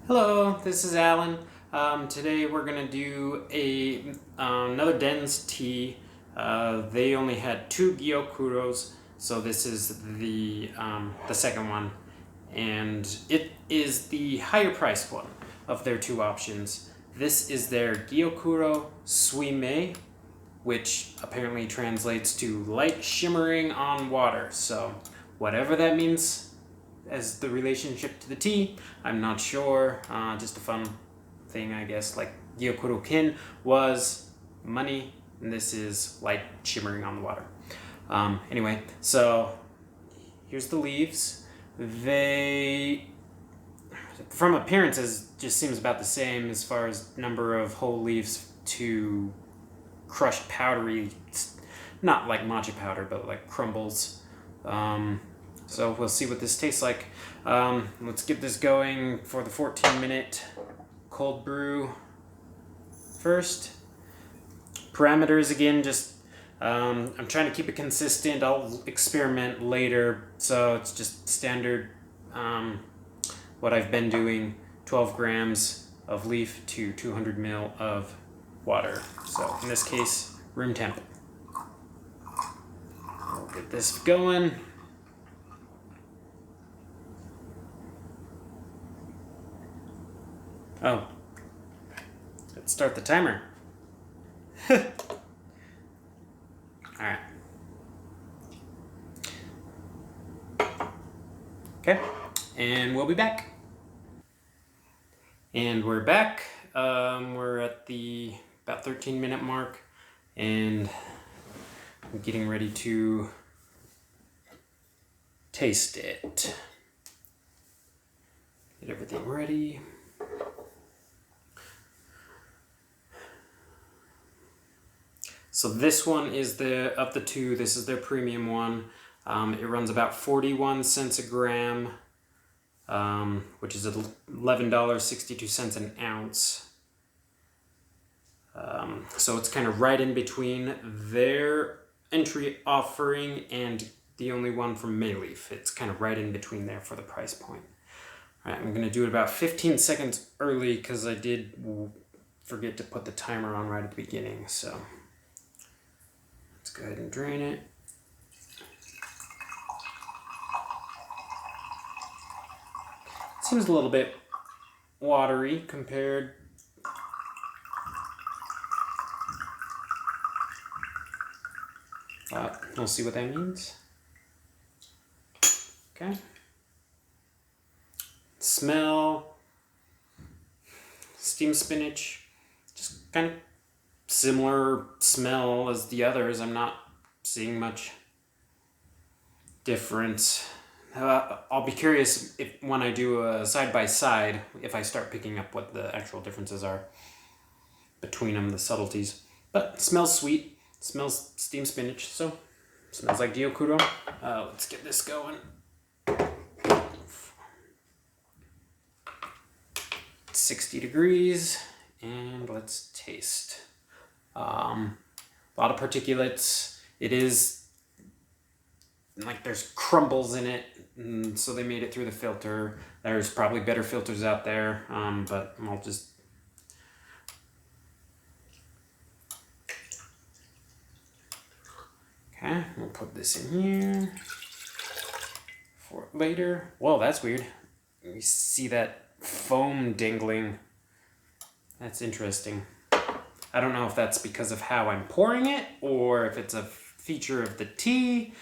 Hello, this is Alan. Today we're gonna do another dense tea. They only had two Gyokuros, so this is the second one, and it is the higher priced one of their two options. This is their Gyokuro Suimei, which apparently translates to light shimmering on water. So whatever that means as the relationship to the tea, I'm not sure. Just a fun thing, I guess. Like Gyokuro Kin was money, and this is light shimmering on the water. Anyway, so here's the leaves. They, from appearances, just seems about the same as far as number of whole leaves to crushed powdery, not like matcha powder, but like crumbles. So we'll see what this tastes like. Let's get this going for the 14-minute cold brew first. Parameters again, just I'm trying to keep it consistent. I'll experiment later, so it's just standard what I've been doing, 12 grams of leaf to 200 ml of water. So in this case, room temp. We'll get this going. Oh, let's start the timer. Alright. Okay, and we'll be back. And we're back. We're at the about 13-minute mark, and I'm getting ready to taste it. Get everything ready. So this one is of the two, this is their premium one. It runs about 41 cents a gram, which is $11.62 an ounce. So it's kind of right in between their entry offering and the only one from Mayleaf. It's kind of right in between there for the price point. All right, I'm gonna do it about 15 seconds early because I did forget to put the timer on right at the beginning, so. Let's go ahead and drain it. Seems a little bit watery compared. We'll see what that means. Okay. Smell, steamed spinach, just kind of similar smell as the others. I'm not seeing much difference. I'll be curious if when I do a side-by-side, if I start picking up what the actual differences are between them, the subtleties. But smells sweet, smells steamed spinach, so smells like Gyokuro. Let's get this going. 60 degrees, and let's taste. A lot of particulates. It is like there's crumbles in it, so they made it through the filter. There's probably better filters out there, but I'll just okay. We'll put this in here for later. Whoa, that's weird. You see that foam dangling. That's interesting. I don't know if that's because of how I'm pouring it, or if it's a feature of the tea,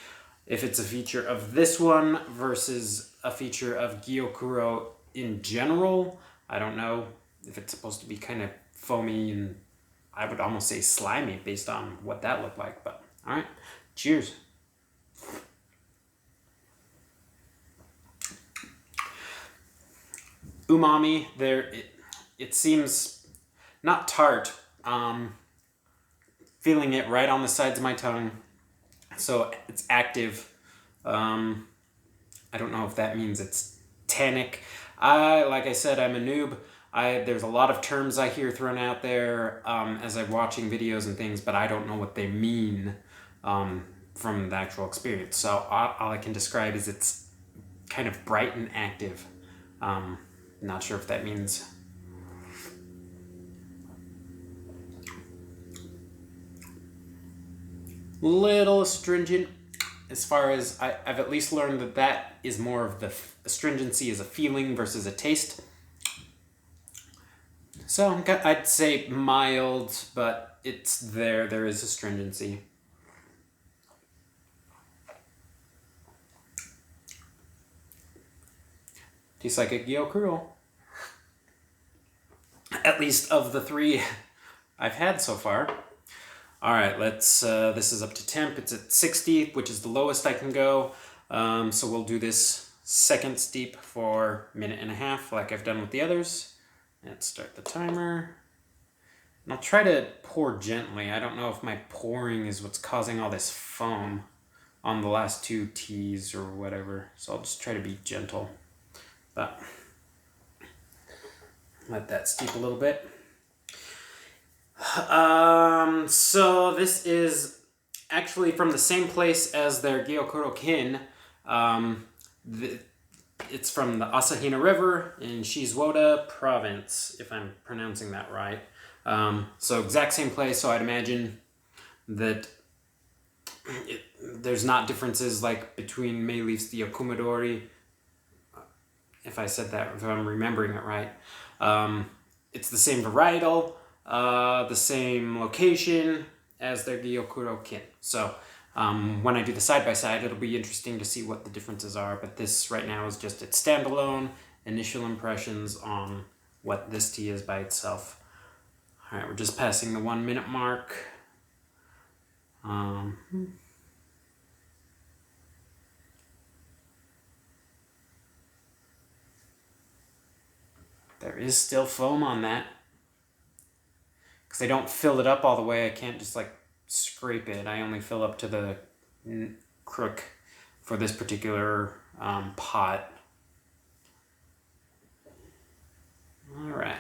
if it's a feature of this one versus a feature of Gyokuro in general. I don't know if it's supposed to be kind of foamy, and I would almost say slimy based on what that looked like, but all right, cheers. Umami there, it seems not tart. Feeling it right on the sides of my tongue, so it's active. I don't know if that means it's tannic. Like I said, I'm a noob. There's a lot of terms I hear thrown out there as I'm watching videos and things, but I don't know what they mean from the actual experience. So all I can describe is it's kind of bright and active. Not sure if that means. Little astringent, as far as I've at least learned that that is more of the astringency is a feeling versus a taste. So I'd say mild, but it's there. There is astringency. Tastes like a Gyokuro. At least of the 3 I've had so far. All right, let's. This is up to temp. It's at 60, which is the lowest I can go. So we'll do this second steep for 1.5 minutes, like I've done with the others. Let's start the timer. And I'll try to pour gently. I don't know if my pouring is what's causing all this foam on the last 2 teas or whatever. So I'll just try to be gentle. But let that steep a little bit. So this is actually from the same place as their Gyokuro Kin. It's from the Asahina River in Shizuoka province, if I'm pronouncing that right. So exact same place, so I'd imagine that there's not differences like between May Leaf's the Yokumidori, if I said that, if I'm remembering it right. It's the same varietal, the same location as their Gyokuro Kin. So when I do the side-by-side, it'll be interesting to see what the differences are, but this right now is just its standalone initial impressions on what this tea is by itself. All right, we're just passing the 1 minute mark. There is still foam on that. Because I don't fill it up all the way, I can't just like scrape it. I only fill up to the crook for this particular pot. All right.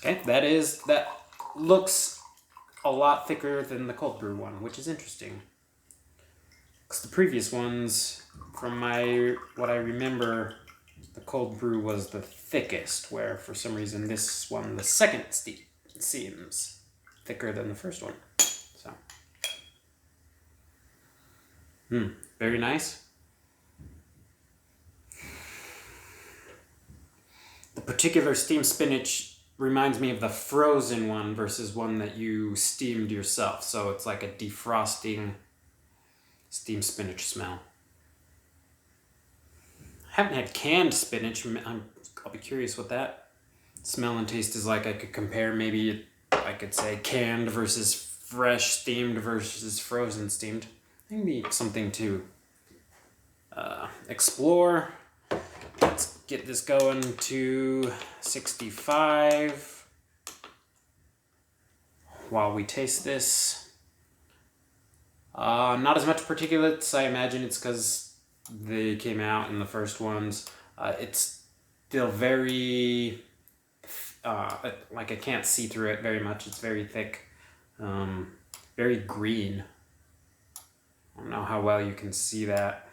Okay, that looks a lot thicker than the cold brew one, which is interesting. Because the previous ones, from what I remember, the cold brew was the thickest, where for some reason this one, the second steep, seems thicker than the first one. So, very nice. The particular steamed spinach reminds me of the frozen one versus one that you steamed yourself. So it's like a defrosting steamed spinach smell. I haven't had canned spinach. I'll be curious what that smell and taste is like. I could compare, maybe I could say canned versus fresh steamed versus frozen steamed. Maybe something to explore. Let's get this going to 65 while we taste this. Not as much particulates. I imagine it's because they came out in the first ones. It's still very, like I can't see through it very much. It's very thick, very green. I don't know how well you can see that.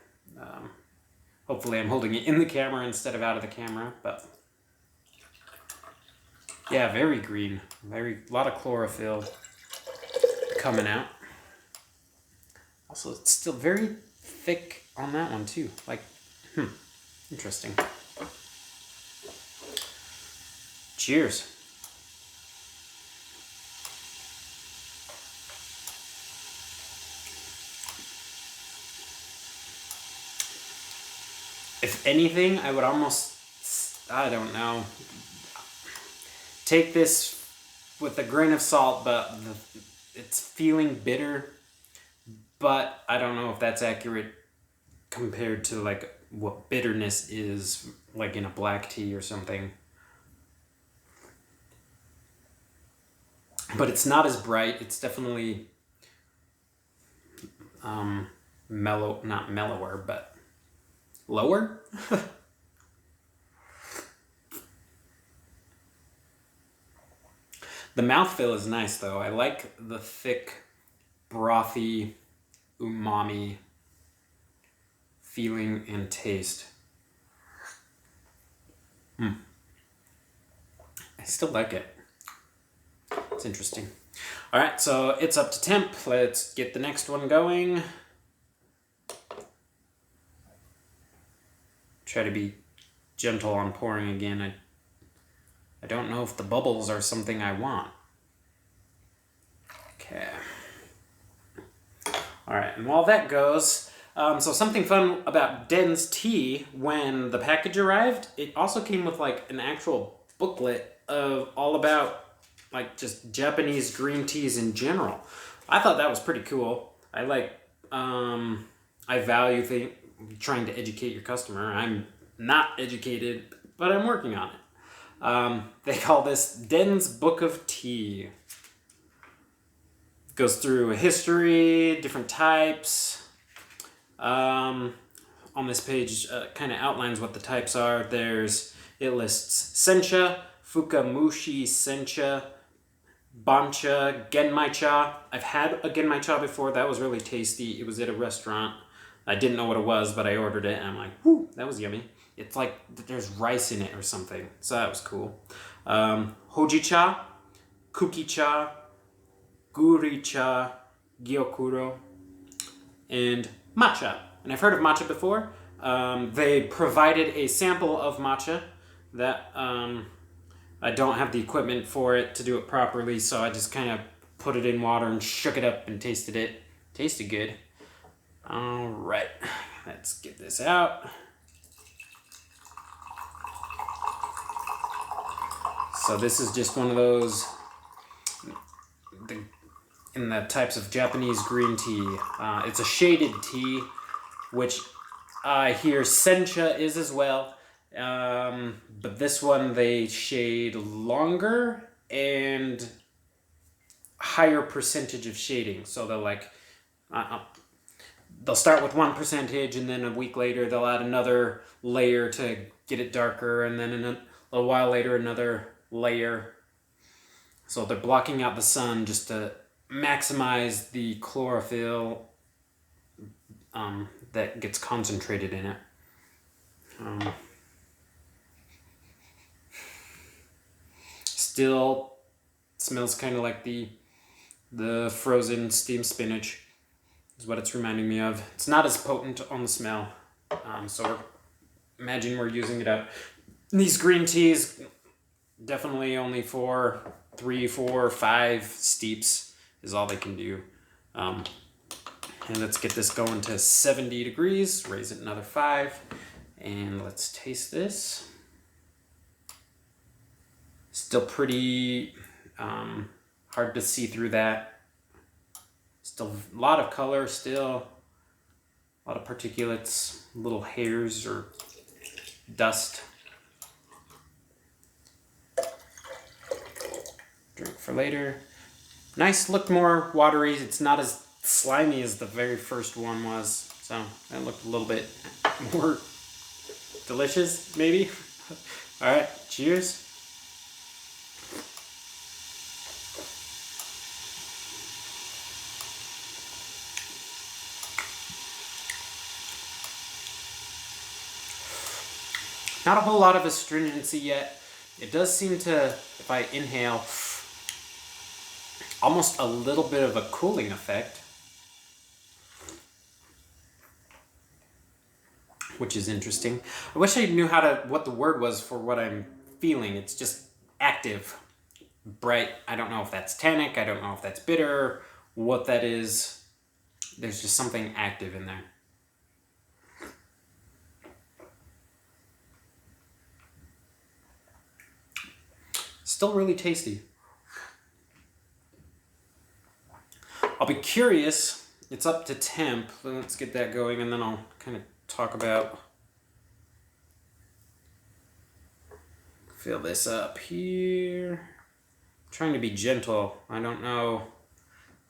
Hopefully I'm holding it in the camera instead of out of the camera, but yeah, very green. A lot of chlorophyll coming out. Also, it's still very thick on that one too. Like, interesting. Cheers. If anything, I would almost, I don't know, take this with a grain of salt, but it's feeling bitter, but I don't know if that's accurate compared to like what bitterness is like in a black tea or something. But it's not as bright. It's definitely mellow, not mellower, but lower? The mouthfeel is nice though. I like the thick, brothy, umami feeling and taste. I still like it. It's interesting. All right, so it's up to temp. Let's get the next one going. Try to be gentle on pouring again. I don't know if the bubbles are something I want. Okay. All right, and while that goes, so something fun about Den's tea, when the package arrived, it also came with like an actual booklet of all about like just Japanese green teas in general. I thought that was pretty cool. I like, I value trying to educate your customer. I'm not educated, but I'm working on it. They call this Den's Book of Tea. Goes through a history, different types. On this page, kind of outlines what the types are. It lists sencha, fukamushi sencha, bancha, genmaicha. I've had a genmaicha before. That was really tasty. It was at a restaurant. I didn't know what it was, but I ordered it, and I'm like, whoo, that was yummy. It's like there's rice in it or something, so that was cool. Hojicha, kukicha, guricha, gyokuro, and matcha. And I've heard of matcha before. They provided a sample of matcha that I don't have the equipment for it to do it properly, so I just kind of put it in water and shook it up and tasted it. Tasted good. All right, let's get this out. So this is just one of those in the types of Japanese green tea. It's a shaded tea, which I hear sencha is as well. But this one they shade longer and higher percentage of shading. So they'll start with 1%, and then a week later they'll add another layer to get it darker, and then a little while later another layer. So they're blocking out the sun just to maximize the chlorophyll that gets concentrated in it. Still smells kind of like the frozen steamed spinach is what it's reminding me of. It's not as potent on the smell, so imagine we're using it up. These green teas, definitely only for 3, 4, 5 steeps is all they can do. And let's get this going to 70 degrees, raise it another 5, and let's taste this. Still pretty hard to see through that. Still a lot of color, still a lot of particulates, little hairs or dust. Drink for later. Nice, looked more watery. It's not as slimy as the very first one was, so that looked a little bit more delicious, maybe. All right, cheers. Not a whole lot of astringency yet. It does seem to, if I inhale, almost a little bit of a cooling effect, which is interesting. I wish I knew what the word was for what I'm feeling. It's just active, bright. I don't know if that's tannic. I don't know if that's bitter, what that is. There's just something active in there. Still really tasty. I'll be curious. It's up to temp. Let's get that going, and then I'll kind of talk about. Fill this up here. I'm trying to be gentle. I don't know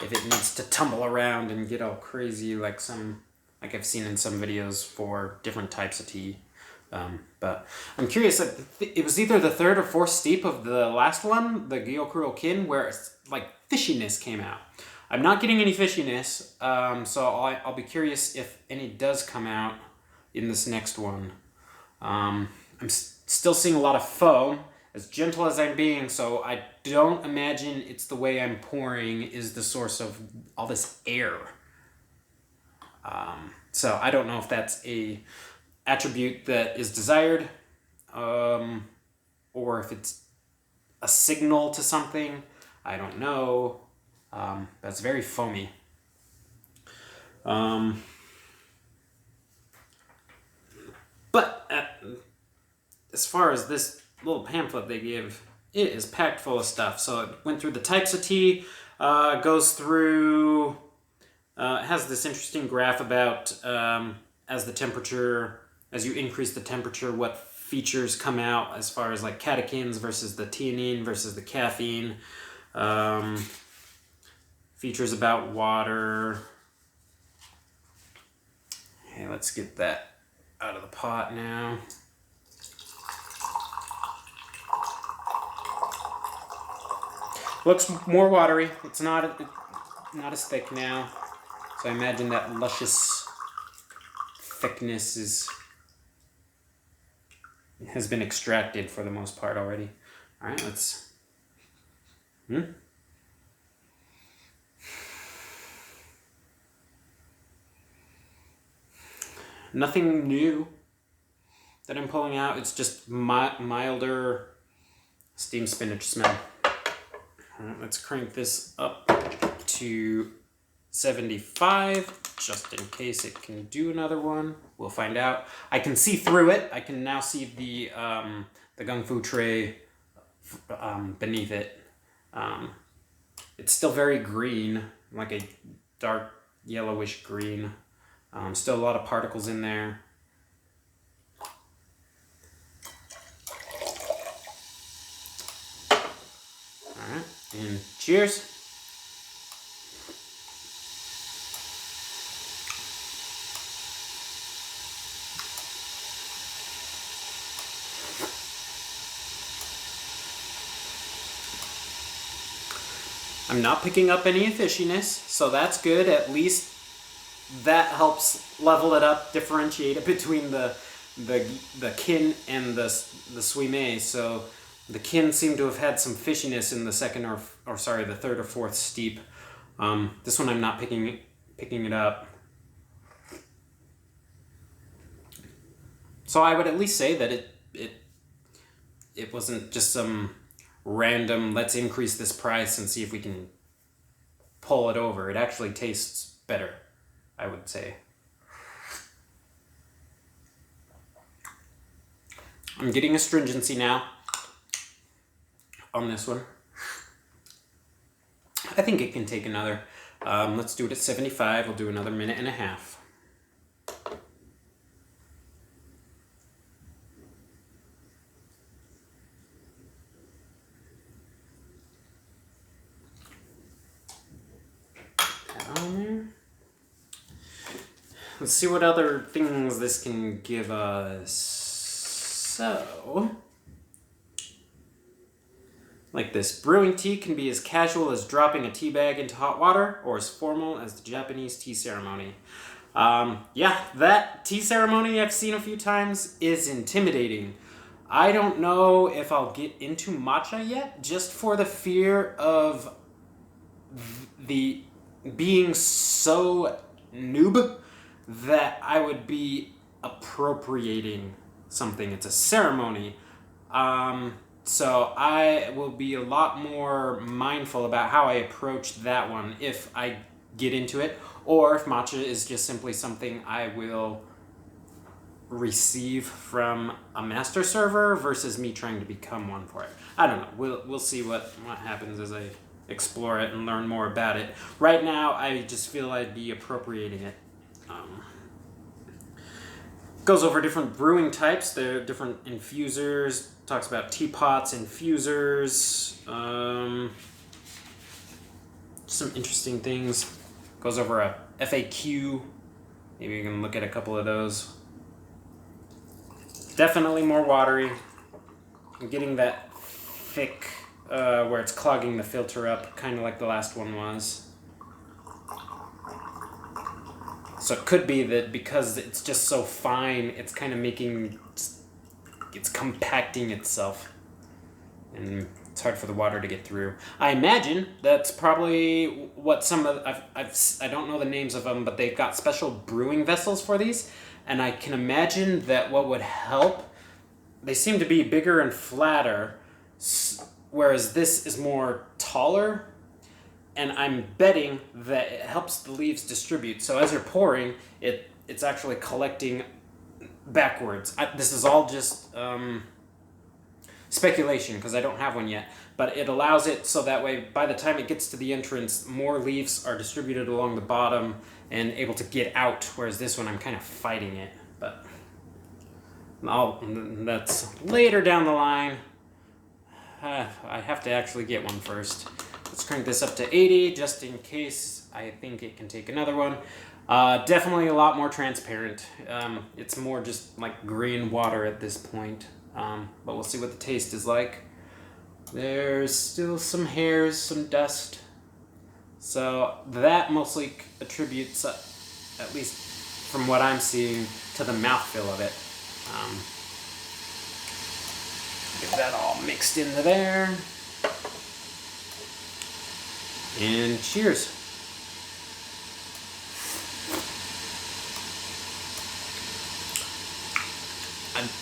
if it needs to tumble around and get all crazy like I've seen in some videos for different types of tea. But I'm curious, it was either the 3rd or 4th steep of the last one, the Gyokuro Kin, where it's like fishiness came out. I'm not getting any fishiness, so I'll be curious if any does come out in this next one. I'm Still seeing a lot of foam, as gentle as I'm being, so I don't imagine it's the way I'm pouring is the source of all this air. So I don't know if that's a attribute that is desired, or if it's a signal to something. I don't know. That's very foamy. But as far as this little pamphlet they give, it is packed full of stuff. So it went through the types of tea, goes through, it has this interesting graph about as you increase the temperature, what features come out as far as like catechins versus the theanine versus the caffeine. Features about water. Okay, let's get that out of the pot now. Looks more watery. It's not as thick now. So I imagine that luscious thickness has been extracted for the most part already. All right, let's. Nothing new that I'm pulling out. It's just milder steamed spinach smell. All right, let's crank this up to 75, just in case it can do another one. We'll find out. I can see through it. I can now see the gung fu tray beneath it. It's still very green, like a dark yellowish green. Still a lot of particles in there. All right, and cheers. I'm not picking up any fishiness, so that's good. At least that helps level it up, differentiate it between the kin and the suimei. So the kin seem to have had some fishiness in the the third or fourth steep. This one I'm not picking it up. So I would at least say that it wasn't just some random, let's increase this price and see if we can pull it over. It actually tastes better, I would say. I'm getting astringency now on this one. I think it can take another. Let's do it at 75. We'll do another minute and a half. Let's see what other things this can give us. So, like this, brewing tea can be as casual as dropping a tea bag into hot water or as formal as the Japanese tea ceremony. Yeah, that tea ceremony I've seen a few times is intimidating. I don't know if I'll get into matcha yet, just for the fear of the being so noob that I would be appropriating something. It's a ceremony. So I will be a lot more mindful about how I approach that one if I get into it, or if matcha is just simply something I will receive from a master server versus me trying to become one for it. I don't know. We'll see what happens as I explore it and learn more about it. Right now, I just feel I'd be appropriating it. Goes over different brewing types. There are different infusers. Talks about teapots, infusers. Some interesting things. Goes over a FAQ. Maybe you can look at a couple of those. Definitely more watery. I'm getting that thick where it's clogging the filter up, kind of like the last one was. So it could be that because it's just so fine, it's kind of making it's compacting itself, and it's hard for the water to get through. I imagine that's probably what some of I don't know the names of them, but they've got special brewing vessels for these, and I can imagine that what would help. They seem to be bigger and flatter, whereas this is more taller, and I'm betting that it helps the leaves distribute. So as you're pouring, it's actually collecting backwards. This is all just speculation because I don't have one yet, but it allows it so that way by the time it gets to the entrance, more leaves are distributed along the bottom and able to get out, whereas this one I'm kind of fighting it, but that's later down the line. I have to actually get one first. Let's crank this up to 80 just in case I think it can take another one. Definitely a lot more transparent. It's more just like green water at this point, but we'll see what the taste is like. There's still some hairs, some dust. So that mostly attributes, at least from what I'm seeing, to the mouthfeel of it. Get that all mixed into there. And cheers.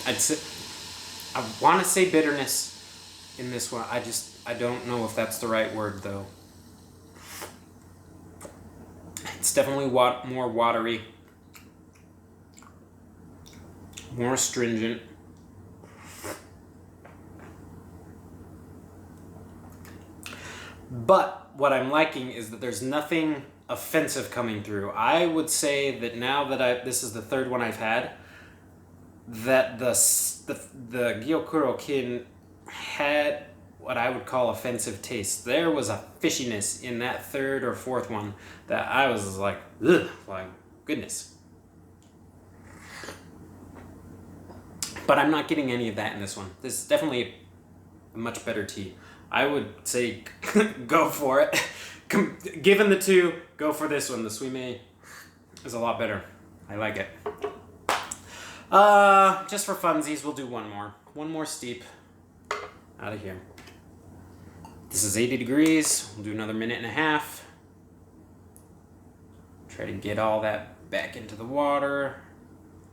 I'd say, I want to say bitterness in this one. I don't know if that's the right word though. It's definitely more watery, more astringent. But what I'm liking is that there's nothing offensive coming through. I would say that now that this is the third one I've had, that the Gyokuro Kin had what I would call offensive taste. There was a fishiness in that third or fourth one that I was like, ugh, like, goodness. But I'm not getting any of that in this one. This is definitely a much better tea. I would say go for it. Given the two, go for this one. The Suimei is a lot better. I like it. Just for funsies, we'll do one more. One more steep out of here. This is 80 degrees. We'll do another minute and a half. Try to get all that back into the water,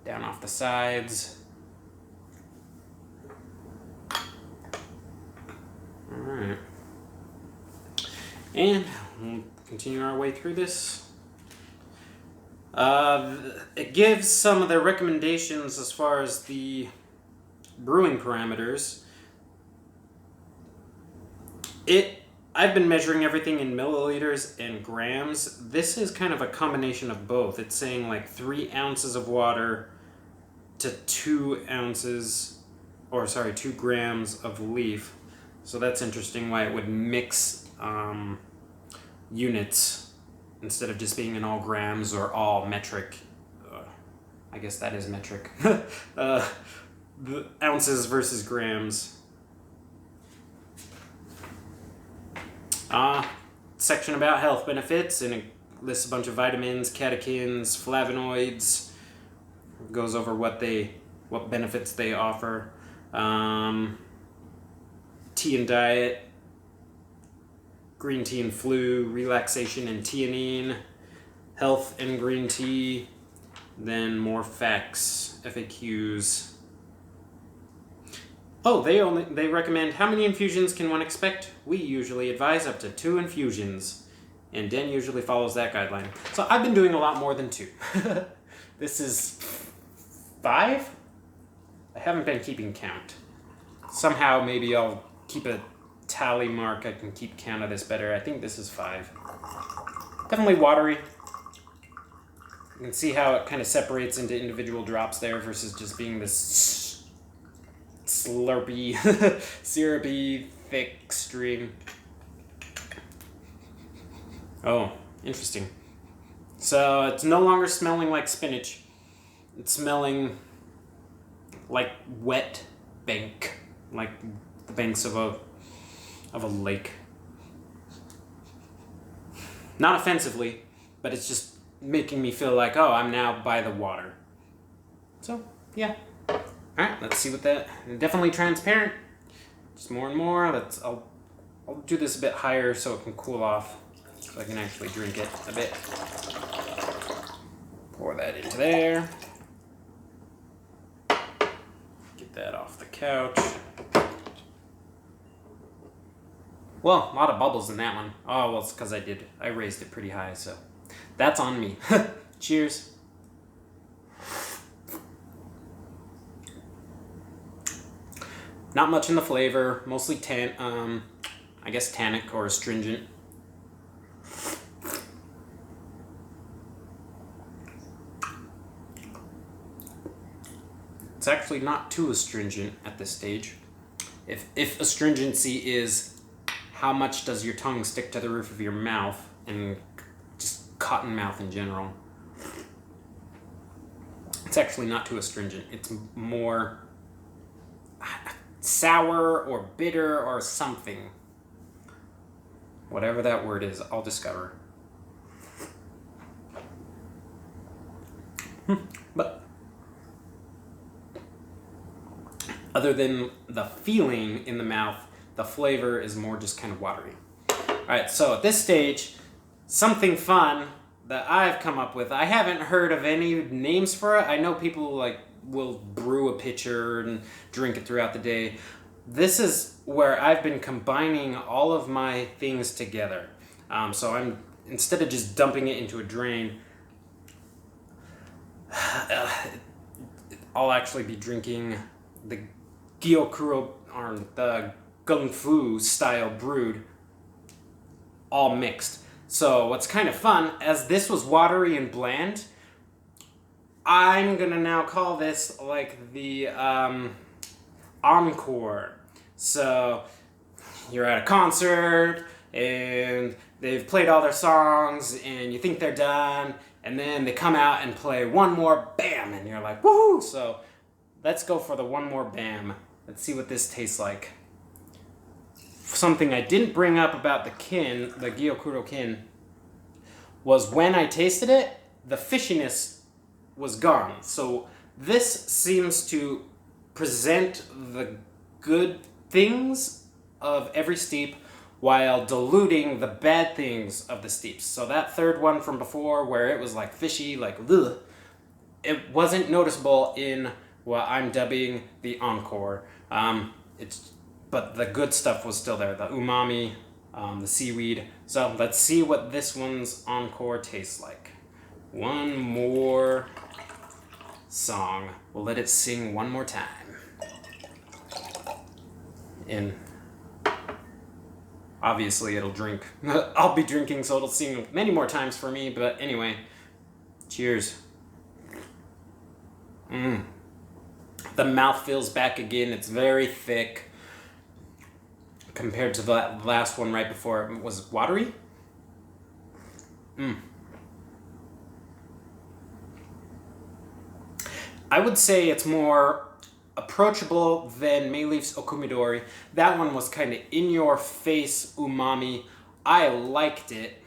down off the sides. Alright. And we'll continue our way through this. It gives some of their recommendations as far as the brewing parameters. I've been measuring everything in milliliters and grams. This is kind of a combination of both. It's saying like 3 ounces of water to 2 grams of leaf. So that's interesting why it would mix units instead of just being in all grams or all metric. I guess that is metric. The ounces versus grams. Section about health benefits, and it lists a bunch of vitamins, catechins, flavonoids. Goes over what benefits they offer. Tea and diet, green tea and flu, relaxation and theanine, health and green tea, then more facts, FAQs. Oh, they recommend how many infusions can one expect? We usually advise up to 2 infusions, and Den usually follows that guideline. So I've been doing a lot more than 2. This is 5? I haven't been keeping count. Somehow maybe I'll keep a tally mark. I can keep count of this better. I think this is 5. Definitely watery. You can see how it kind of separates into individual drops there versus just being this slurpy, syrupy, thick stream. Oh, interesting. So it's no longer smelling like spinach. It's smelling like wet bank, like the banks of a lake. Not offensively, but it's just making me feel like, oh, I'm now by the water. So, yeah. Alright, let's see what that... Definitely transparent. Just more and more. I'll do this a bit higher so it can cool off. So I can actually drink it a bit. Pour that into there. Get that off the couch. Well, a lot of bubbles in that one. Oh, well, it's because I raised it pretty high, so that's on me. Cheers. Not much in the flavor, mostly I guess tannic or astringent. It's actually not too astringent at this stage. If astringency is how much does your tongue stick to the roof of your mouth, and just cotton mouth in general. It's actually not too astringent. It's more sour or bitter or something. Whatever that word is, I'll discover. But other than the feeling in the mouth, the flavor is more just kind of watery. Alright, so at this stage, something fun that I've come up with. I haven't heard of any names for it. I know people will brew a pitcher and drink it throughout the day. This is where I've been combining all of my things together. So I'm, instead of just dumping it into a drain, I'll actually be drinking the Gyokuro, or the Kung Fu style brewed, all mixed. So what's kind of fun, as this was watery and bland, I'm gonna now call this like the encore. So you're at a concert and they've played all their songs and you think they're done, and then they come out and play one more bam and you're like, woohoo! So let's go for the one more bam. Let's see what this tastes like. Something I didn't bring up about the kin, the Gyokuro kin, was when I tasted it, the fishiness was gone. So this seems to present the good things of every steep while diluting the bad things of the steeps. So that third one from before, where it was like fishy, like ugh, it wasn't noticeable in what I'm dubbing the encore. But the good stuff was still there, the umami, the seaweed. So let's see what this one's encore tastes like. One more song. We'll let it sing one more time. And obviously it'll drink. I'll be drinking, so it'll sing many more times for me, but anyway, cheers. The mouth fills back again. It's very thick compared to the last one right before. It was watery. I would say it's more approachable than Mayleaf's Okumidori. That one was kind of in-your-face umami. I liked it.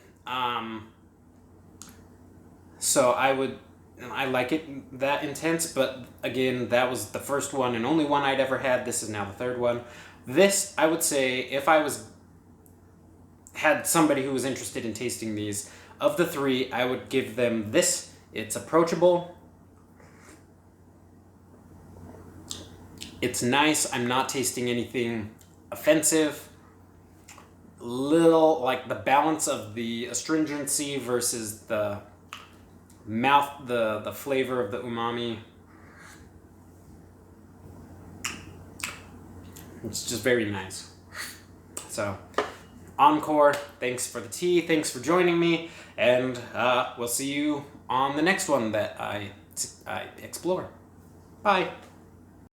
So I like it that intense, but again, that was the first one and only one I'd ever had. This is now the third one. This, I would say, if I had somebody who was interested in tasting these, of the three, I would give them this. It's approachable. It's nice. I'm not tasting anything offensive. Little, like the balance of the astringency versus the mouth, the flavor of the umami. It's just very nice. So, encore, thanks for the tea, thanks for joining me, and we'll see you on the next one that I explore. Bye.